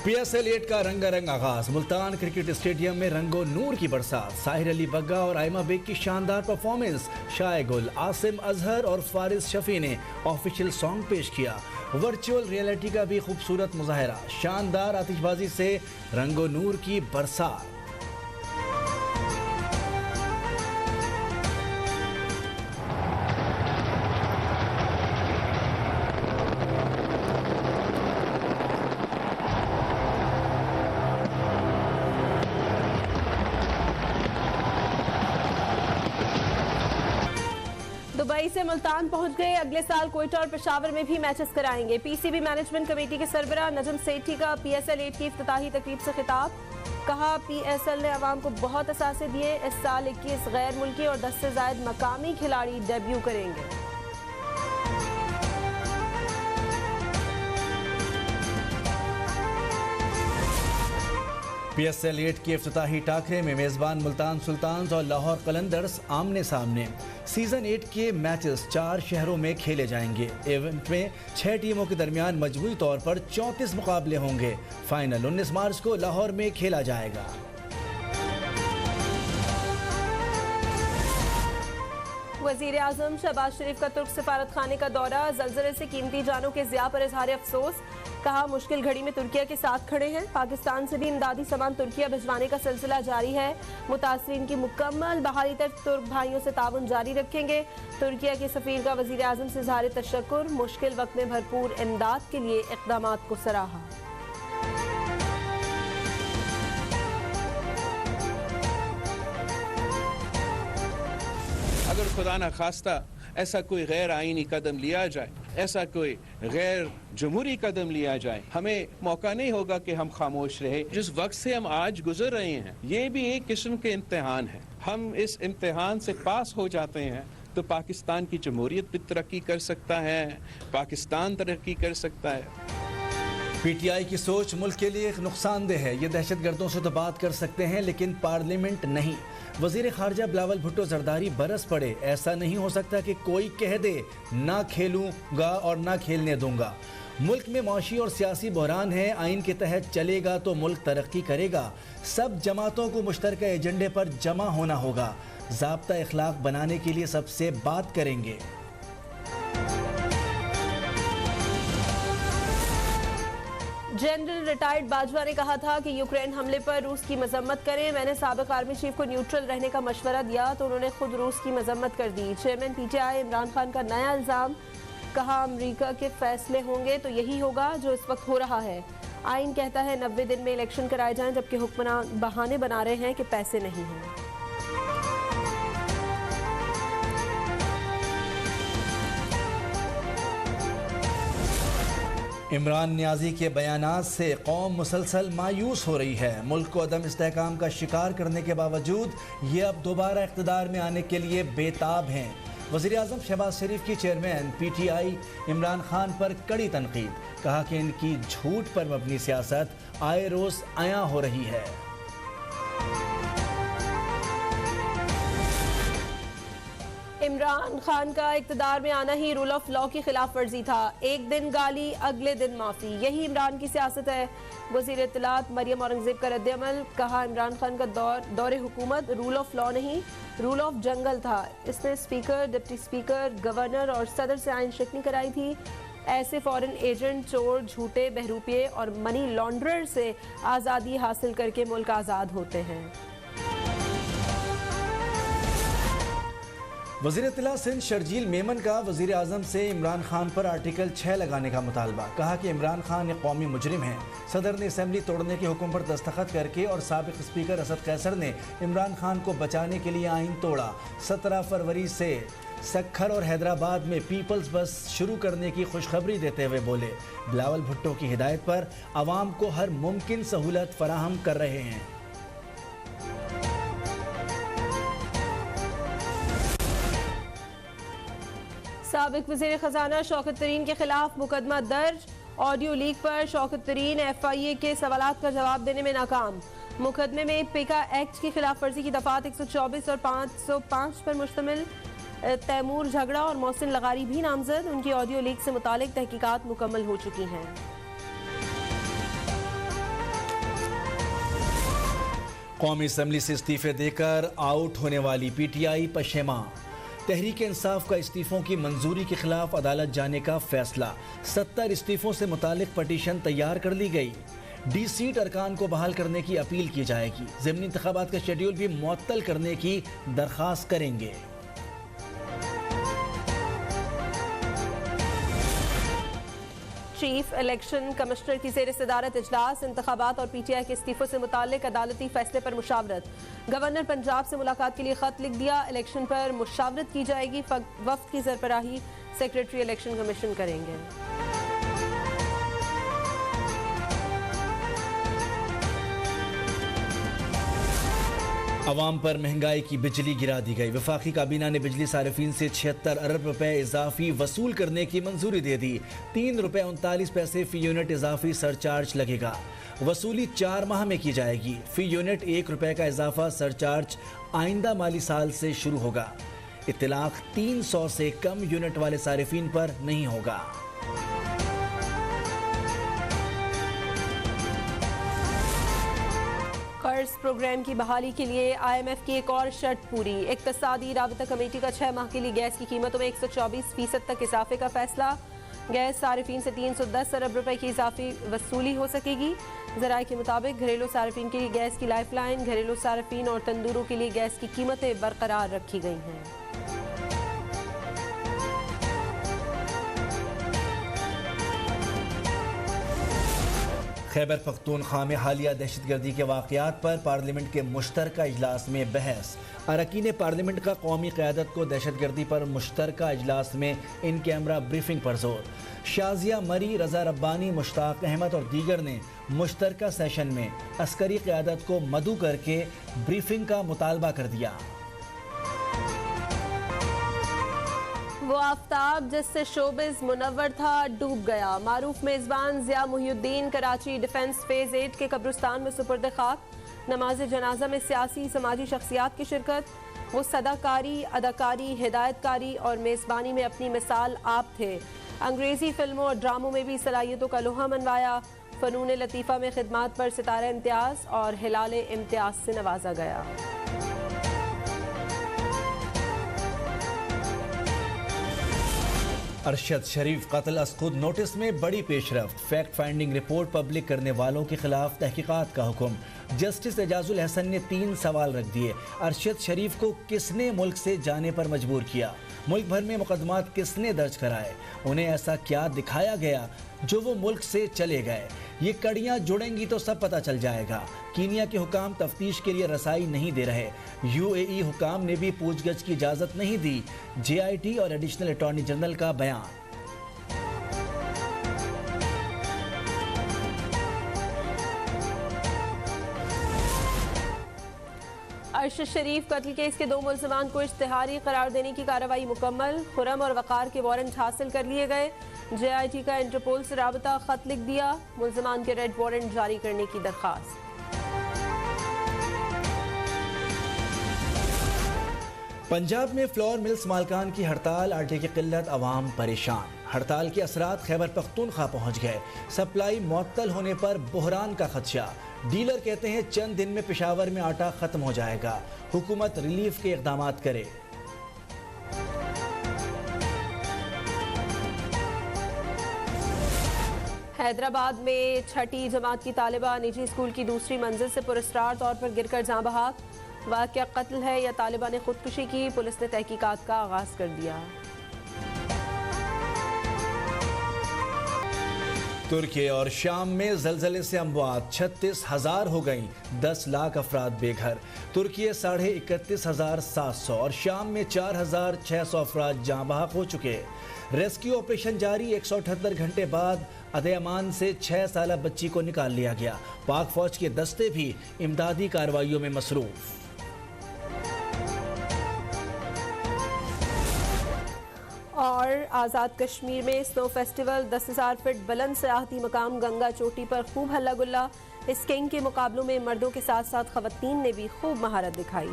PSL 8 का रंगारंग आगाज। मुल्तान क्रिकेट स्टेडियम में रंगो नूर की बरसात। साहिर अली बग्गा और आयमा बेग की शानदार परफॉर्मेंस। शाय गुल, आसिम अजहर और फारिस शफी ने ऑफिशियल सॉन्ग पेश किया। वर्चुअल रियलिटी का भी खूबसूरत मुजाहरा। शानदार आतिशबाजी से रंगो नूर की बरसात। दुबई से मुल्तान पहुंच गए। अगले साल कोयटा और पेशावर में भी मैचेस कराएंगे। PCB मैनेजमेंट कमेटी के सरबराह नजम सेठी का PSL 8 की इफ्तिताही तकरीब से खिताब। कहा, PSL ने अवाम को बहुत असासे दिए। इस साल 21 गैर मुल्की और 10 से ज्यादा मकामी खिलाड़ी डेब्यू करेंगे। PSL 8 के इफ्तिताही टाकरे में मेज़बान मुल्तान सुल्तान्स और लाहौर कलंदर्स आमने सामने। सीजन 8 के मैचेस 4 शहरों में खेले जाएंगे। इवेंट में 6 टीमों के दरमियान मजमूई तौर पर 34 मुकाबले होंगे। फाइनल 19 मार्च को लाहौर में खेला जाएगा। वज़ीर आज़म शहबाज शरीफ का तुर्क सफारत खाने का दौरा। ज़लज़ले से कीमती जानों के ज़िया पर इज़हार अफसोस। कहा, मुश्किल घड़ी में तुर्किया के साथ खड़े हैं। पाकिस्तान से भी इमदादी सामान तुर्किया भिजवाने का सिलसिला जारी है। मुतासरीन की मुकम्मल बहाली तक तुर्क भाइयों से ताउन जारी रखेंगे। तुर्किया के सफीर का वज़ीर आज़म से इज़हार तशक्कुर। मुश्किल वक्त में भरपूर इमदाद के लिए इक़दामात को सराहा। अगर खुदा न खास्ता ऐसा कोई गैर आईनी कदम लिया जाए, ऐसा कोई गैर जमहूरी कदम लिया जाए, हमें मौका नहीं होगा कि हम खामोश रहे। जिस वक्त से हम आज गुजर रहे हैं, ये भी एक किस्म के इम्तिहान है। हम इस इम्तिहान से पास हो जाते हैं तो पाकिस्तान की जमहूरियत भी तरक्की कर सकता है, पाकिस्तान तरक्की कर सकता है। PTI की सोच मुल्क के लिए नुकसानदेह है। ये दहशतगर्दों से तो बात कर सकते हैं लेकिन पार्लियामेंट नहीं। वजीर खारजा बिलावल भुट्टो जरदारी बरस पड़े। ऐसा नहीं हो सकता कि कोई कह दे ना खेलूंगा और ना खेलने दूंगा। मुल्क में मौशी और सियासी बहरान है। आइन के तहत चलेगा तो मुल्क तरक्की करेगा। सब जमातों को मुश्तरका एजेंडे पर जमा होना होगा। ज़ाब्ता इखलाक बनाने के लिए सबसे बात करेंगे। जनरल रिटायर्ड बाजवा ने कहा था कि यूक्रेन हमले पर रूस की मजम्मत करें। मैंने साबिक आर्मी चीफ को न्यूट्रल रहने का मशवरा दिया तो उन्होंने खुद रूस की मजम्मत कर दी। चेयरमैन PTI इमरान खान का नया इल्ज़ाम। कहा, अमरीका के फैसले होंगे तो यही होगा जो इस वक्त हो रहा है। आइन कहता है 90 दिन में इलेक्शन कराए जाएं, जबकि हुक्मरान बहाने बना रहे हैं कि पैसे नहीं हैं। इमरान नियाजी के बयानात से कौम मुसलसल मायूस हो रही है। मुल्क को अदम इस्तेहकाम का शिकार करने के बावजूद ये अब दोबारा इक़्तिदार में आने के लिए बेताब हैं। वज़ीर आज़म शहबाज शरीफ की चेयरमैन PTI इमरान खान पर कड़ी तनकीद। कहा कि इनकी झूठ पर मबनी सियासत आए रोज़ आया हो रही है। इमरान खान का इक़्तिदार में आना ही रूल ऑफ लॉ की खिलाफ वर्जी था। एक दिन गाली, अगले दिन माफ़ी, यही इमरान की सियासत है। वज़ीर इत्तलात मरियम औरंगज़ेब का रद्द-ए-अमल। कहा, इमरान खान का दौरे हुकूमत रूल ऑफ लॉ नहीं, रूल ऑफ जंगल था। इसने स्पीकर, डिप्टी स्पीकर, गवर्नर और सदर से आइन शिकनी कराई थी। ऐसे फॉरेन एजेंट, चोर, झूठे, बहरूपिये और मनी लॉन्ड्रर से आज़ादी हासिल करके मुल्क आज़ाद होते हैं। वज़ीर इत्तला सिंध शर्जील मेमन का वज़ीर आज़म से इमरान खान पर आर्टिकल 6 लगाने का मुतालबा। कहा कि इमरान खान एक कौमी मुजरिम है। सदर ने असम्बली तोड़ने के हुक्म पर दस्तखत करके और साबिक स्पीकर असद कैसर ने इमरान खान को बचाने के लिए आइन तोड़ा। 17 फरवरी से सक्खर और हैदराबाद में पीपल्स बस शुरू करने की खुशखबरी देते हुए बोले, बिलावल भुट्टो की हिदायत पर आवाम को हर मुमकिन सहूलत फराहम कर रहे हैं। साबिक वज़ीर ख़जाना शौकत तरीन के खिलाफ मुकदमा दर्ज। ऑडियो लीक पर शौकत तरीन FIA के सवालात का जवाब देने में नाकाम। मुकदमे में पिका एक्ट की खिलाफ वर्जी की दफात 124 और 505 पर मुश्तमिल तैमूर झगड़ा और मोहसिन लगारी भी नामजद। उनकी ऑडियो लीक से मुतालिक तहकीकात मुकम्मल हो चुकी हैं। कौमी असम्बली से इस्तीफे देकर आउट होने वाली PTI पशेमा। तहरीक इंसाफ का इस्तीफों की मंजूरी के खिलाफ अदालत जाने का फैसला। 70 इस्तीफों से मुतालिक पटिशन तैयार कर ली गई। डी सीट अरकान को बहाल करने की अपील की जाएगी। ज़िमनी इंतखाबात का शेड्यूल भी मुअत्तल करने की दरख्वास्त करेंगे। चीफ इलेक्शन कमिश्नर की ज़ेर सदारत इजलास। इंतखाबात और PTI के इस्तीफों से मुतालिक अदालती फैसले पर मुशावरत। गवर्नर पंजाब से मुलाकात के लिए खत लिख दिया। इलेक्शन पर मुशावरत की जाएगी। वफ्द की सरबराही सेक्रेटरी इलेक्शन कमीशन करेंगे। अवाम पर महंगाई की बिजली गिरा दी गई। वफाकी काबीना ने बिजली सारिफीन से 76 अरब रुपए इजाफी वसूल करने की मंजूरी दे दी। 3 रुपए 39 पैसे फी यूनिट इजाफी सरचार्ज लगेगा। वसूली 4 माह में की जाएगी। फी यूनिट 1 रुपए का इजाफा सरचार्ज आइंदा माली साल से शुरू होगा। इत्तलाक 300 से कम यूनिट वाले सारिफीन पर नहीं होगा। कर्ज प्रोग्राम की बहाली के लिए IMF की एक और शर्त पूरी। इक्तसादी राबता कमेटी का 6 माह के लिए गैस की कीमतों में 124% तक इजाफे का फैसला। गैस सारिफीन से 310 अरब रुपए की इजाफी वसूली हो सकेगी। ज़राए के मुताबिक घरेलू सारिफीन के लिए गैस की लाइफलाइन, घरेलू सारिफीन और तंदूरों के लिए गैस की कीमतें बरकरार रखी गई हैं। खैबर पख्तूनख्वा में हालिया दहशतगर्दी के वाक़यात पर पार्लियामेंट के मुश्तरका इजलास में बहस। अरकान पार्लियामेंट का कौमी क़यादत को दहशतगर्दी पर मुश्तरका इजलास में इन कैमरा ब्रीफिंग पर जोर। शाजिया मरी, रजा रब्बानी, मुश्ताक अहमद और दीगर ने मुश्तरका सेशन में अस्करी क़यादत को मदऊ करके ब्रीफिंग का मुतालबा कर दिया। वो आफ्ताब जिससे शोबिज़ मुनव्वर था डूब गया। मारूफ मेज़बान ज़िया मुहिउद्दीन कराची डिफेंस फेज़ 8 के कब्रिस्तान में सुपुर्द खाक। नमाज जनाजा में सियासी समाजी शख्सियात की शिरकत। वो सदाकारी, अदाकारी, हिदायतकारी और मेज़बानी में अपनी मिसाल आप थे। अंग्रेज़ी फिल्मों और ड्रामों में भी सलाहियतों का लोहा मनवाया। फ़नून लतीफ़ा में खिदमात पर सितारा इम्तियाज़ और हिलाल इम्तियाज़ से नवाजा गया। अरशद शरीफ कत्ल अस्खुद नोटिस में बड़ी पेशरफ्त। फैक्ट फाइंडिंग रिपोर्ट पब्लिक करने वालों के खिलाफ तहकीकात का हुक्म। जस्टिस एजाजुल हसन ने 3 सवाल रख दिए। अरशद शरीफ को किसने मुल्क से जाने पर मजबूर किया? मुल्क भर में मुकदमात किसने दर्ज कराए? उन्हें ऐसा क्या दिखाया गया जो वो मुल्क से चले गए? ये कड़ियाँ जुड़ेंगी तो सब पता चल जाएगा। कीनिया के हुकाम तफ्तीश के लिए रसाई नहीं दे रहे। UAE हुकाम ने भी पूछगछ की इजाज़त नहीं दी। JIT और एडिशनल अटॉर्नी जनरल का बयान। अरशद शरीफ कत्ल केस के 2 मुल्ज़िमान को इश्तिहारी करार देने की कार्रवाई मुकम्मल। खुरम और वक़ार के वारंट हासिल कर लिए गए। JIT का इंटरपोल से राबता खत लिख दिया। मुल्ज़िमान के रेड वारंट जारी करने की दरख्वास्त। पंजाब में फ्लोर मिल्स मालकान की हड़ताल, आटे की किल्लत, अवाम परेशान। हड़ताल के असरात खैबर पख्तूनख्वा पहुंच गए। सप्लाई मुअत्तल होने पर बहरान का खदशा। डीलर कहते हैं चंद दिन में पेशावर में आटा खत्म हो जाएगा। हुकूमत रिलीफ के इक़दाम करे। हैदराबाद में 6ठी जमात की तालिबा निजी स्कूल की दूसरी मंजिल से पुरस्कार तौर पर गिरकर जाँ बहक। वाक़या कत्ल है या तालिबा ने खुदकुशी की? पुलिस ने तहकीकात का आगाज कर दिया। तुर्की और शाम में ज़लज़ले से अमवात 36,000 हो गई। 10 लाख अफराद बेघर। तुर्की 31,700 और शाम में 4,600 अफराद जाँ बहक हो चुके। रेस्क्यू ऑपरेशन जारी। 178 घंटे बाद अदयमान से 6 साला बच्ची को निकाल लिया गया। पाक फौज के दस्ते भी इमदादी कार्रवाइयों में मसरूफ। और आज़ाद कश्मीर में स्नो फेस्टिवल 10,000 फीट बुलंद सयाहती मकाम गंगा चोटी पर खूब हल्ला गुल्ला। स्कीइंग के मुकाबलों में मर्दों के साथ साथ खवातीन ने भी खूब महारत दिखाई।